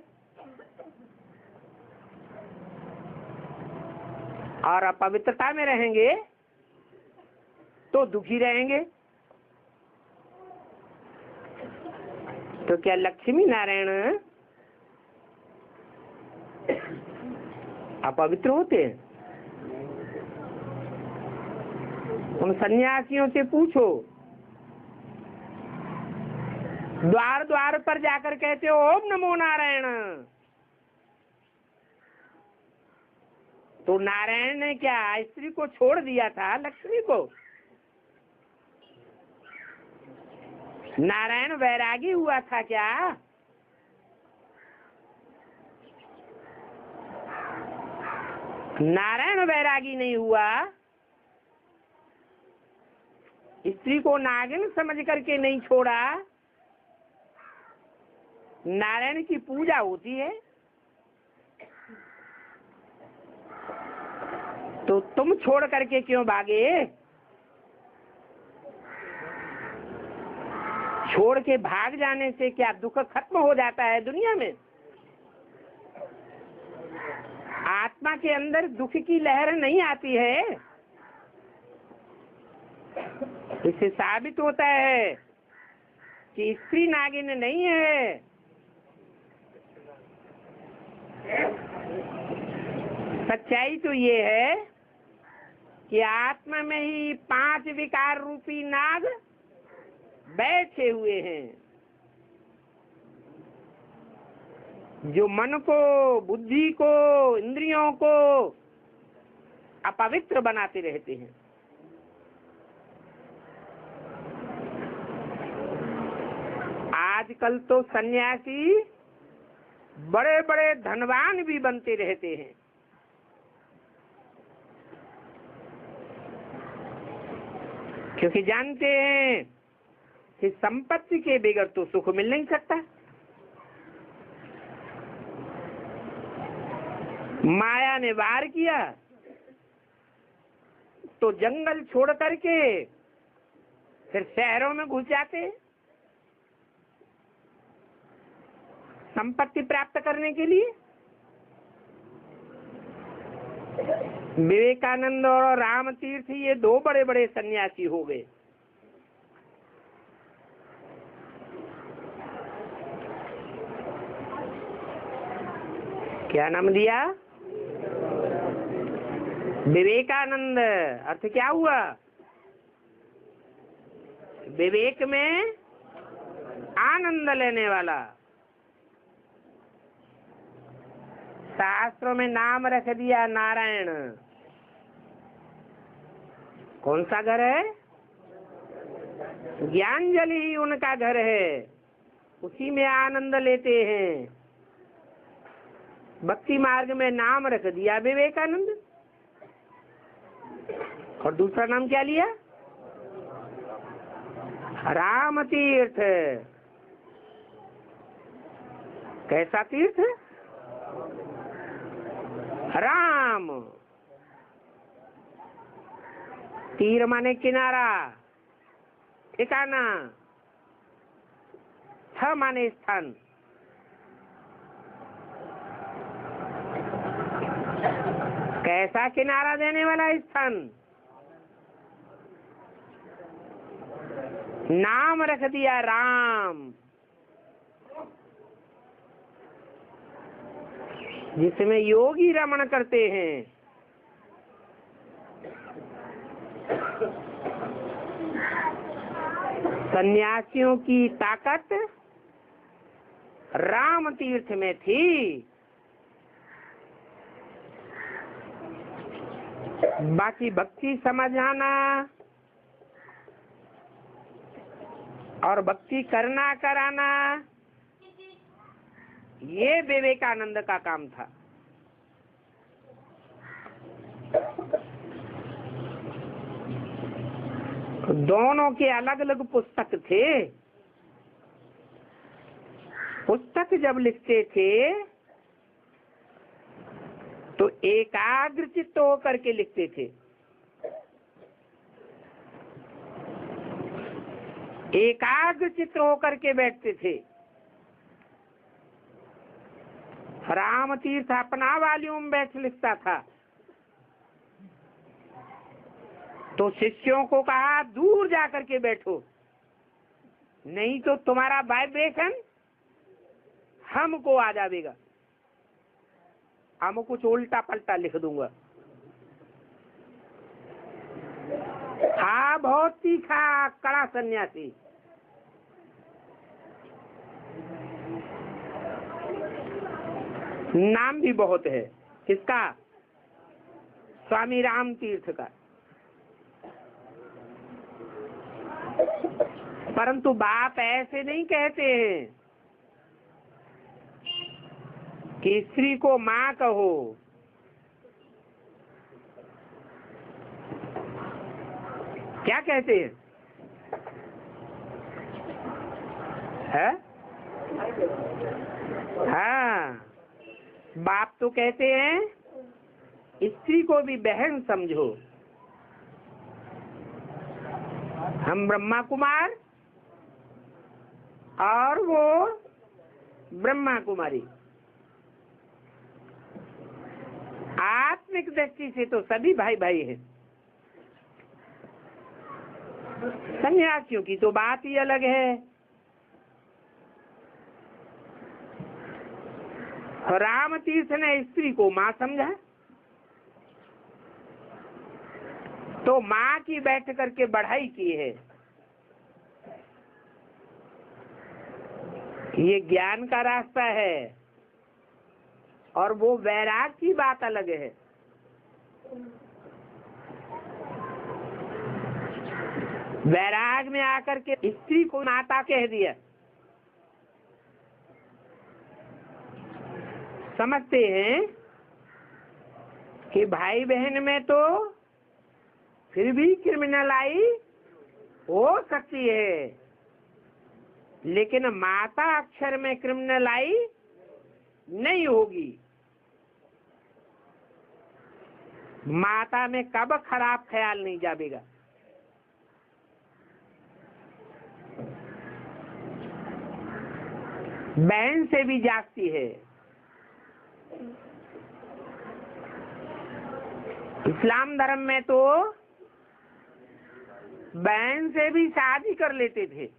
S1: और अपवित्रता में रहेंगे तो दुखी रहेंगे। तो क्या लक्ष्मी नारायण अपवित्र होते हैं? उन सन्यासियों से पूछो, द्वार द्वार पर जाकर कहते हो ओम नमो नारायण, तो नारायण ने क्या स्त्री को छोड़ दिया था लक्ष्मी को? नारायण वैरागी हुआ था क्या? नारायण वैरागी नहीं हुआ। स्त्री को नागिन समझ करके नहीं छोड़ा। नारायण की पूजा होती है तो तुम छोड़ करके क्यों भागे? छोड़ के भाग जाने से क्या दुख खत्म हो जाता है दुनिया में? आत्मा के अंदर दुख की लहर नहीं आती है। इससे साबित होता है कि स्त्री नागिन नहीं है। सच्चाई तो ये है कि आत्मा में ही 5 विकार रूपी नाग बैठे हुए हैं, जो मन को, बुद्धि को, इंद्रियों को अपवित्र बनाते रहते हैं। आजकल तो सन्यासी बड़े बड़े धनवान भी बनते रहते हैं। क्योंकि जानते हैं कि संपत्ति के बगैर तो सुख मिल नहीं सकता। माया ने वार किया तो जंगल छोड़ करके फिर शहरों में घुस जाते संपत्ति प्राप्त करने के लिए। विवेकानंद और राम तीर्थ ये दो बड़े बड़े सन्यासी हो गए। क्या नाम दिया? विवेकानंद। अर्थ क्या हुआ? विवेक में आनंद लेने वाला। शास्त्रों में नाम रख दिया नारायण। कौन सा घर है? ज्ञानजलि ही उनका घर है, उसी में आनंद लेते हैं। भक्ति मार्ग में नाम रख दिया विवेकानंद। और दूसरा नाम क्या लिया? राम तीर्थ। कैसा तीर्थ? राम। तीर माने किनारा, ठिकाना। छ माने स्थान। कैसा किनारा देने वाला स्थान? नाम रख दिया राम, जिसमें योगी रमण करते हैं। सन्यासियों की ताकत राम तीर्थ में थी। बाकी भक्ति समझाना और भक्ति करना कराना ये विवेकानंद का काम था। दोनों के अलग अलग पुस्तक थे। पुस्तक जब लिखते थे तो एकाग्रचित्त होकर के लिखते थे। एकाग्रचित्त होकर के बैठते थे। राम तीर्थ अपना वॉल्यूम में बैठ लिखता था तो शिष्यों को कहा दूर जाकर के बैठो, नहीं तो तुम्हारा वाइब्रेशन हमको आ जाएगा, हम कुछ उल्टा पलटा लिख दूंगा। हाँ, बहुत तीखा कड़ा सन्यासी। नाम भी बहुत है। किसका? स्वामी राम तीर्थ का। परंतु बाप ऐसे नहीं कहते हैं कि स्त्री को माँ कहो। क्या कहते हैं? है? हाँ, बाप तो कहते हैं स्त्री को भी बहन समझो। हम ब्रह्मा कुमार और वो ब्रह्मा कुमारी। आत्मिक दृष्टि से तो सभी भाई भाई हैं। सन्यासियों की तो बात ही अलग है। राम तीर्थ ने स्त्री को माँ समझा तो माँ की बैठ करके बढ़ाई की है। ये ज्ञान का रास्ता है और वो वैराग की बात अलग है। वैराग में आकर के स्त्री को माता कह दिया। समझते हैं कि भाई बहन में तो फिर भी क्रिमिनल आई हो सकती है, लेकिन माता अक्षर में क्रिमिनल आई नहीं होगी। माता में कब खराब ख्याल नहीं जाएगा। बहन से भी जागती है। इस्लाम धर्म में तो बहन से भी शादी कर लेते थे।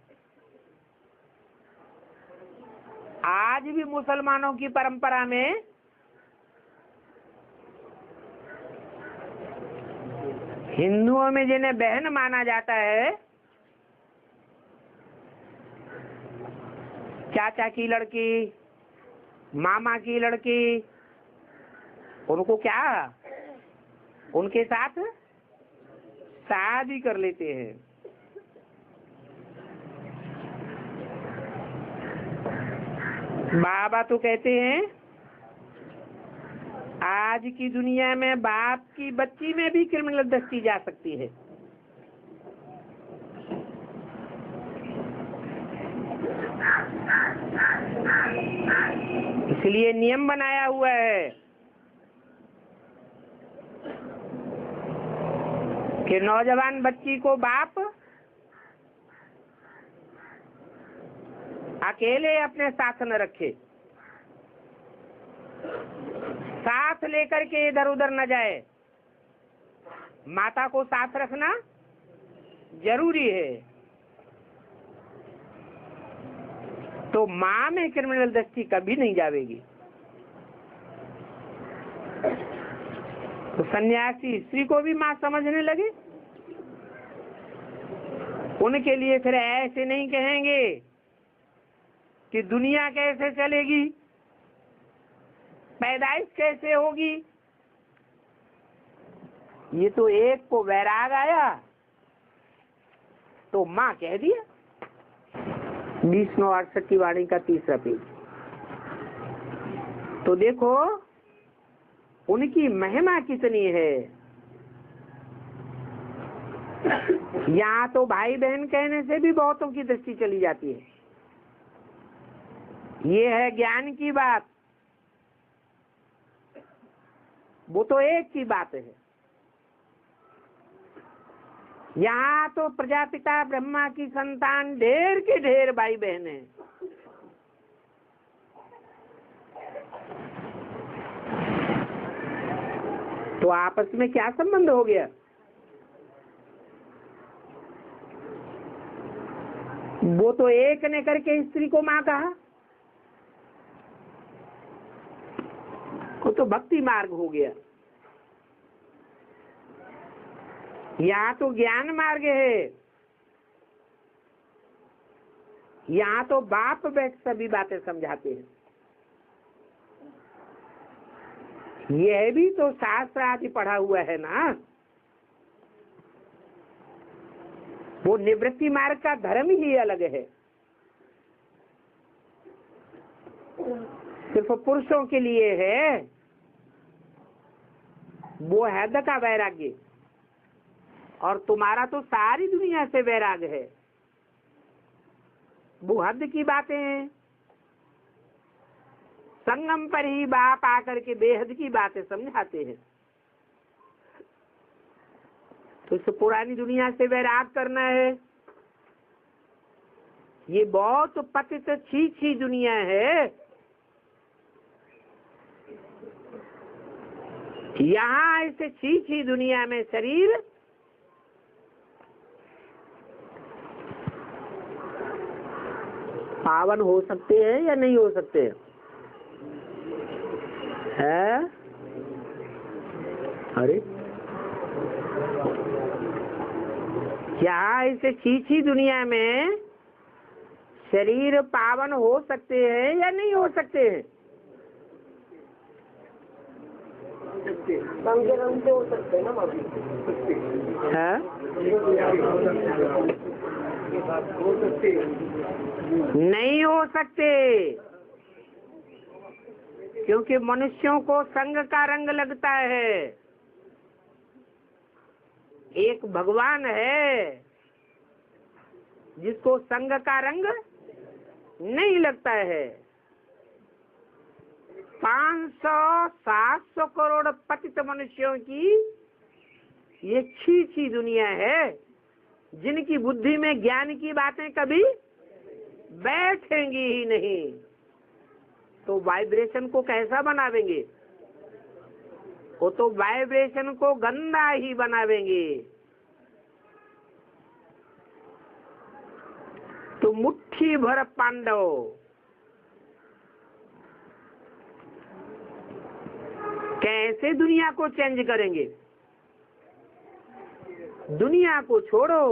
S1: आज भी मुसलमानों की परंपरा में हिंदुओं में जिन्हें बहन माना जाता है, चाचा की लड़की, मामा की लड़की, उनको क्या, उनके साथ शादी कर लेते हैं। बाबा तो कहते हैं आज की दुनिया में बाप की बच्ची में भी क्रिमिनल दृष्टि जा सकती है। इसलिए नियम बनाया हुआ है कि नौजवान बच्ची को बाप अकेले अपने साथ न रखे, साथ लेकर के इधर उधर न जाए। माता को साथ रखना जरूरी है। तो माँ में क्रिमिनल दृष्टि कभी नहीं जाएगी। तो सन्यासी स्त्री को भी माँ समझने लगे। उनके लिए फिर ऐसे नहीं कहेंगे कि दुनिया कैसे चलेगी, पैदाइश कैसे होगी। ये तो एक को वैराग आया तो माँ कह दिया। 20/9/68 की वाणी का 3रा पेज। तो देखो उनकी महिमा कितनी है। यहाँ तो भाई बहन कहने से भी बहुतों की दृष्टि चली जाती है। ये है ज्ञान की बात, वो तो एक की बात है। यहाँ तो प्रजापिता ब्रह्मा की संतान ढेर के ढेर भाई बहन है। तो आपस में क्या संबंध हो गया। वो तो एक ने करके स्त्री को माँ कहा, वो तो भक्ति मार्ग हो गया। यहाँ तो ज्ञान मार्ग है। यहाँ तो बाप बैठ सभी बातें समझाते हैं। यह भी तो शास्त्र आदि पढ़ा हुआ है ना। वो निवृत्ति मार्ग का धर्म ही अलग है। सिर्फ पुरुषों के लिए है। वो है हद का वैराग्य, और तुम्हारा तो सारी दुनिया से वैराग है। वो हद की बातें हैं। संगम पर ही बाप आकर के बेहद की बातें समझाते हैं। तो इस पुरानी दुनिया से वैराग करना है। ये बहुत पतित छी दुनिया है। यहाँ इस छी दुनिया में शरीर पावन हो सकते हैं या नहीं हो सकते है? अरे क्या इस छी दुनिया में शरीर पावन हो सकते हैं या नहीं हो सकते हैं? हो सकते हैं ना है? नहीं हो सकते, क्योंकि मनुष्यों को संग का रंग लगता है। एक भगवान है जिसको संग का रंग नहीं लगता है। 500-700 करोड़ पतित मनुष्यों की ये छी दुनिया है, जिनकी बुद्धि में ज्ञान की बातें कभी बैठेंगी ही नहीं। तो वाइब्रेशन को कैसा बनावेंगे? वो तो वाइब्रेशन को गंदा ही बनावेंगे। तो मुट्ठी भर पांडव कैसे दुनिया को चेंज करेंगे? दुनिया को छोड़ो,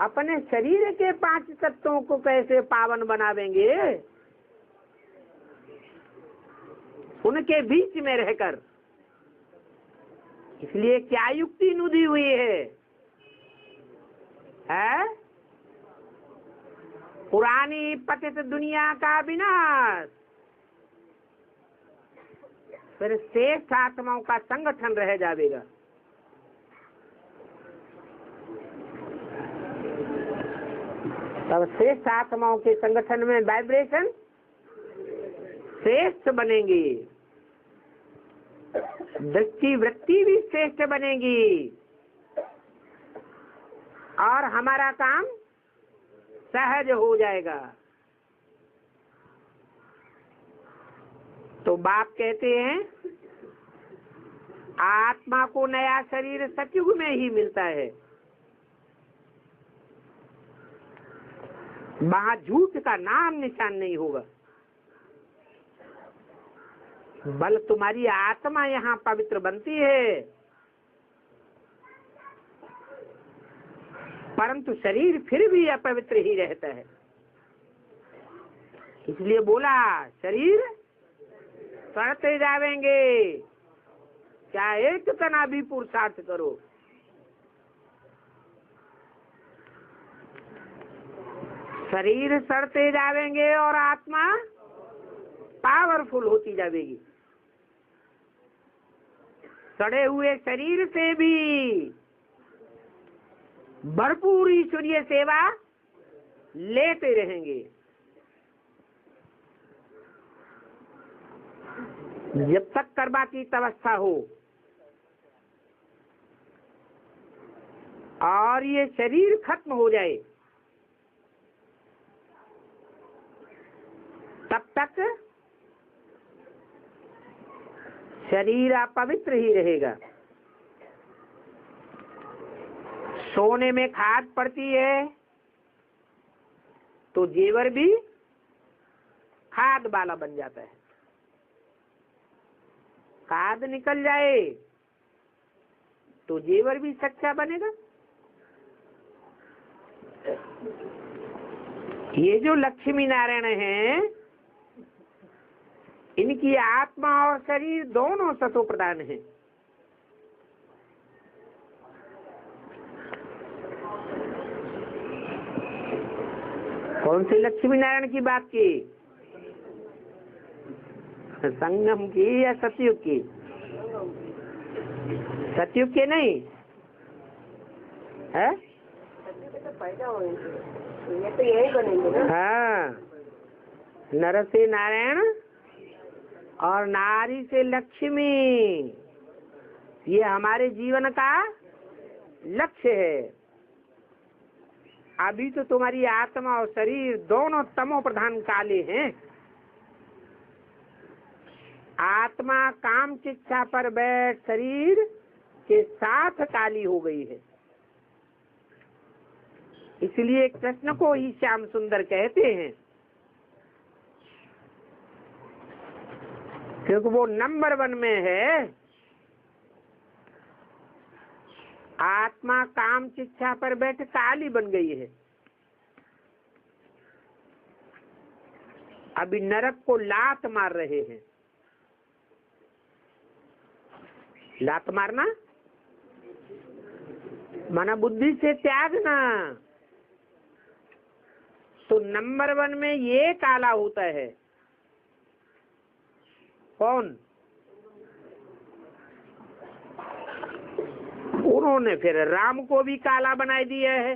S1: अपने शरीर के 5 तत्वों को कैसे पावन बनावेंगे? उनके बीच में रहकर। इसलिए क्या युक्ति नुदी हुई है? पुरानी पतित दुनिया का विनाश, फिर श्रेष्ठ आत्माओं का संगठन रह जाएगा। तब श्रेष्ठ आत्माओं के संगठन में वाइब्रेशन श्रेष्ठ बनेंगी, दृष्टि वृत्ति भी श्रेष्ठ बनेगी, और हमारा काम सहज हो जाएगा। तो बाप कहते हैं आत्मा को नया शरीर सतयुग में ही मिलता है। वहां झूठ का नाम निशान नहीं होगा। बल तुम्हारी आत्मा यहाँ पवित्र बनती है, परंतु शरीर फिर भी अपवित्र ही रहता है। इसलिए बोला शरीर सड़ते जावेंगे, चाहे कितना भी पुरुषार्थ करो। शरीर सड़ते जावेंगे और आत्मा पावरफुल होती जाएगी। सड़े हुए शरीर से भी भरपूर ईश्वरीय सेवा लेते रहेंगे। जब तक कर्मातीत अवस्था हो और ये शरीर खत्म हो जाए, तब तक शरीर अपवित्र ही रहेगा। सोने में खाद पड़ती है तो जेवर भी खाद वाला बन जाता है। खाद निकल जाए तो जेवर भी सच्चा बनेगा। ये जो लक्ष्मी नारायण हैं, इनकी आत्मा और शरीर दोनों सतो प्रधान हैं। कौन सी लक्ष्मी नारायण की बात की? संगम की या सतयुग की? सतयुग के नहीं है? ये तो यही बनेंगे ना। हाँ, नर से नारायण और नारी से लक्ष्मी, ये हमारे जीवन का लक्ष्य है। अभी तो तुम्हारी आत्मा और शरीर दोनों तमो प्रधान काले हैं। आत्मा काम शिक्षा पर बैठ शरीर के साथ काली हो गई है। इसलिए कृष्ण को ही श्याम सुंदर कहते हैं, क्योंकि वो नंबर 1 में है। आत्मा काम शिक्षा पर बैठ काली बन गई है। अभी नरक को लात मार रहे हैं। लात मारना माना बुद्धि से त्यागना। तो नंबर 1 में ये काला होता है। कौन? उन्होंने फिर राम को भी काला बना दिया है।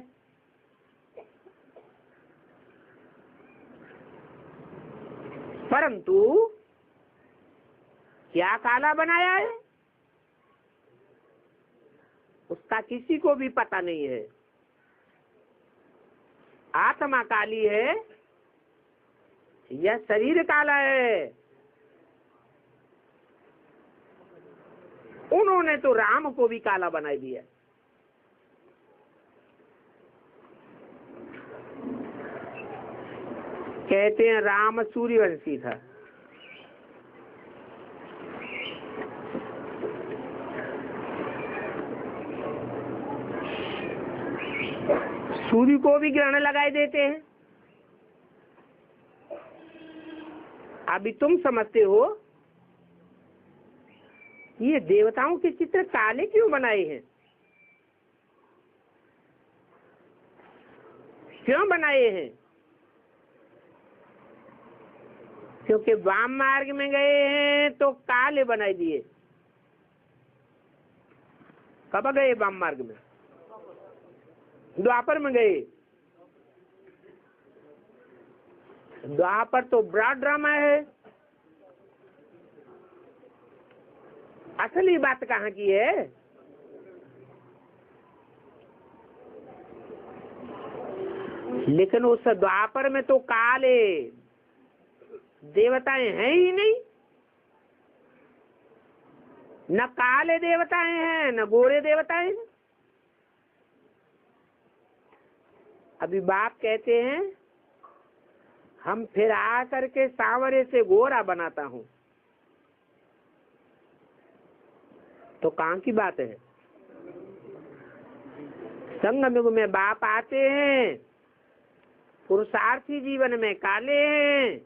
S1: परंतु क्या काला बनाया है उसका किसी को भी पता नहीं है। आत्मा काली है या शरीर काला है। उन्होंने तो राम को भी काला बना दिया। कहते हैं राम सूर्यवंशी था। सूर्य को भी ग्रहण लगाए देते हैं। अभी तुम समझते हो ये देवताओं के चित्र काले क्यों बनाए हैं? क्यों बनाए हैं? क्योंकि वाम मार्ग में गए हैं तो काले बनाए दिए। कब गए वाम मार्ग में? द्वापर में गए। द्वापर तो बड़ा ड्रामा है। असली बात कहाँ की है? लेकिन उस द्वापर में तो काले देवताएं हैं ही नहीं। न काले देवताएं हैं न गोरे देवताएं हैं। अभी बाप कहते हैं हम फिर आकर के सांवरे से गोरा बनाता हूं, तो कहाँ की बात है? संगम युग में बाप आते हैं, पुरुषार्थी जीवन में काले हैं,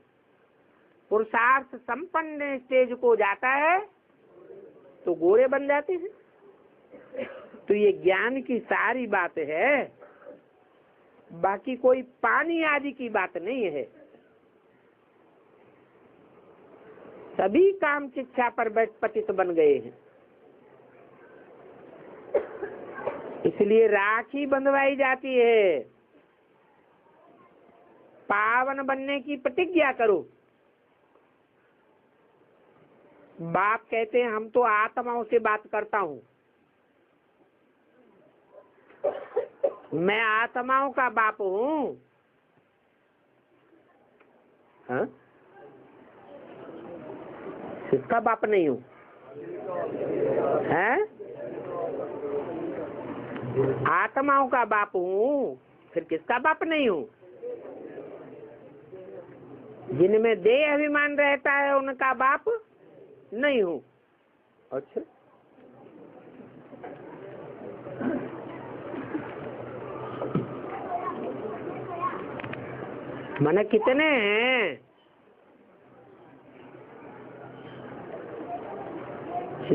S1: पुरुषार्थ संपन्न स्टेज को जाता है तो गोरे बन जाते हैं। तो ये ज्ञान की सारी बात है, बाकी कोई पानी आदि की बात नहीं है। सभी काम शिक्षा पर पतित बन गए हैं। इसलिए राखी बंधवाई जाती है। पावन बनने की प्रतिज्ञा करो। बाप कहते हैं हम तो आत्माओं से बात करता हूँ। मैं आत्माओं का बाप हूँ। हाँ? किसका बाप नहीं हूँ? है? आत्माओं का बाप हूँ, फिर किसका बाप नहीं हूँ? जिनमें देह अभिमान रहता है उनका बाप नहीं हूँ। अच्छा, मन कितने हैं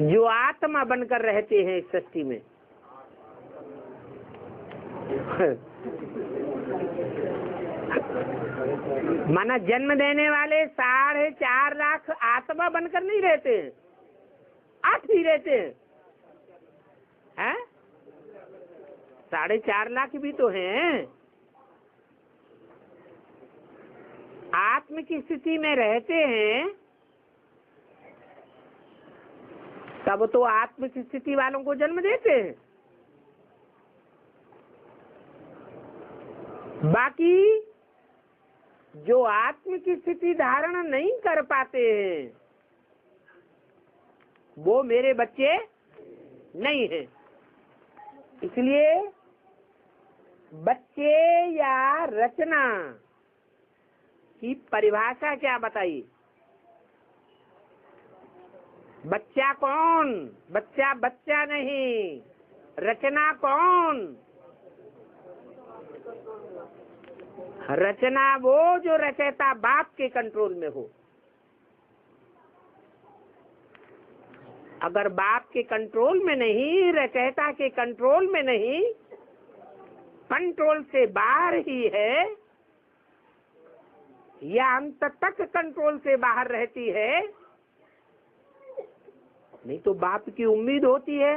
S1: जो आत्मा बनकर रहते हैं इस सृष्टि में? माना जन्म देने वाले 4.5 लाख आत्मा बनकर नहीं रहते हैं, 8 ही रहते हैं। 4.5 लाख भी तो हैं। आत्म की स्थिति में रहते हैं तब तो आत्म की स्थिति वालों को जन्म देते हैं। बाकी जो आत्म की स्थिति धारण नहीं कर पाते हैं वो मेरे बच्चे नहीं हैं। इसलिए बच्चे या रचना की परिभाषा क्या बताइए? बच्चा कौन? बच्चा बच्चा नहीं, रचना कौन? रचना वो जो रचयिता बाप के कंट्रोल में हो। अगर बाप के कंट्रोल में नहीं, रचयिता के कंट्रोल में नहीं, कंट्रोल से बाहर ही है या अंत तक कंट्रोल से बाहर रहती है, नहीं तो बाप की उम्मीद होती है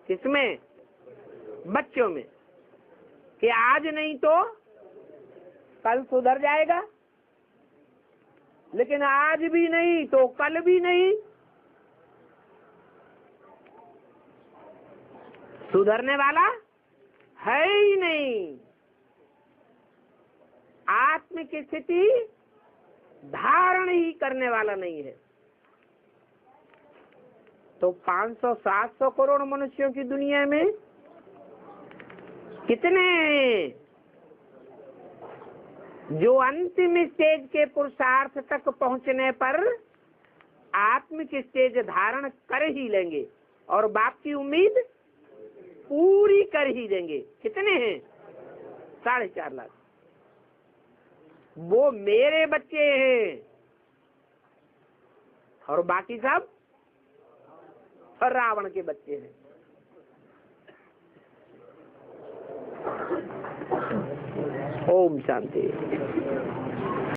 S1: किसमें? बच्चों में, कि आज नहीं तो कल सुधर जाएगा। लेकिन आज भी नहीं तो कल भी नहीं। सुधरने वाला है ही नहीं। आत्म की स्थिति धारण ही करने वाला नहीं है। तो 500-700 करोड़ मनुष्यों की दुनिया में कितने जो अंतिम स्टेज के पुरुषार्थ तक पहुंचने पर आत्म की स्टेज धारण कर ही लेंगे और बाप की उम्मीद पूरी कर ही देंगे। कितने हैं? 4.5 लाख। वो मेरे बच्चे हैं और बाकी सब रावण के बच्चे हैं। ओम शांति।